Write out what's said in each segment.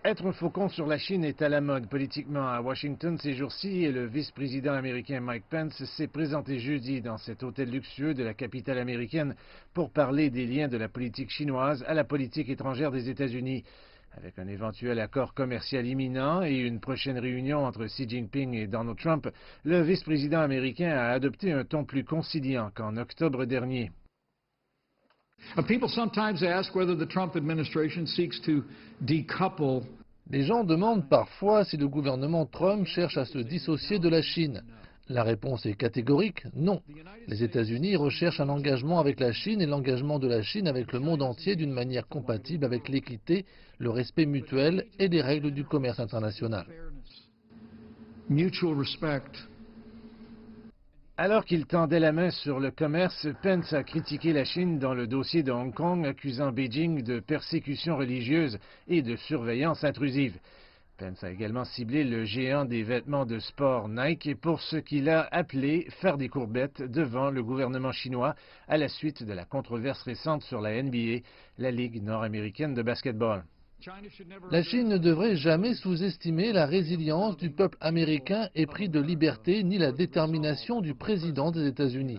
Être un faucon sur la Chine est à la mode politiquement à Washington ces jours-ci et le vice-président américain Mike Pence s'est présenté jeudi dans cet hôtel luxueux de la capitale américaine pour parler des liens de la politique chinoise à la politique étrangère des États-Unis. Avec un éventuel accord commercial imminent et une prochaine réunion entre Xi Jinping et Donald Trump, le vice-président américain a adopté un ton plus conciliant qu'en octobre dernier. People sometimes ask whether the Trump administration seeks to decouple. Les gens demandent parfois si le gouvernement Trump cherche à se dissocier de la Chine. La réponse est catégorique, non. Les États-Unis recherchent un engagement avec la Chine et l'engagement de la Chine avec le monde entier d'une manière compatible avec l'équité, le respect mutuel et les règles du commerce international. Mutual respect. Alors qu'il tendait la main sur le commerce, Pence a critiqué la Chine dans le dossier de Hong Kong, accusant Beijing de persécution religieuse et de surveillance intrusive. Pence a également ciblé le géant des vêtements de sport Nike pour ce qu'il a appelé faire des courbettes devant le gouvernement chinois à la suite de la controverse récente sur la NBA, la Ligue nord-américaine de basketball. La Chine ne devrait jamais sous-estimer la résilience du peuple américain épris de liberté ni la détermination du président des États-Unis.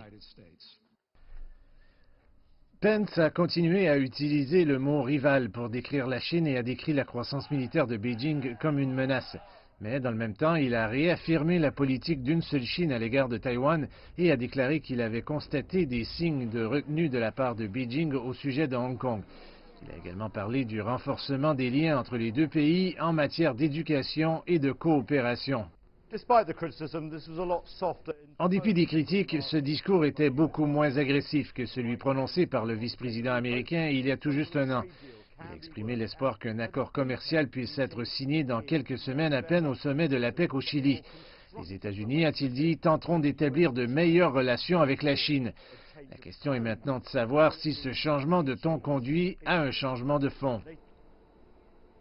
Pence a continué à utiliser le mot rival pour décrire la Chine et a décrit la croissance militaire de Beijing comme une menace. Mais dans le même temps, il a réaffirmé la politique d'une seule Chine à l'égard de Taïwan et a déclaré qu'il avait constaté des signes de retenue de la part de Beijing au sujet de Hong Kong. Il a également parlé du renforcement des liens entre les deux pays en matière d'éducation et de coopération. En dépit des critiques, ce discours était beaucoup moins agressif que celui prononcé par le vice-président américain il y a tout juste un an. Il a exprimé l'espoir qu'un accord commercial puisse être signé dans quelques semaines à peine au sommet de l'APEC au Chili. Les États-Unis, a-t-il dit, tenteront d'établir de meilleures relations avec la Chine. La question est maintenant de savoir si ce changement de ton conduit à un changement de fond.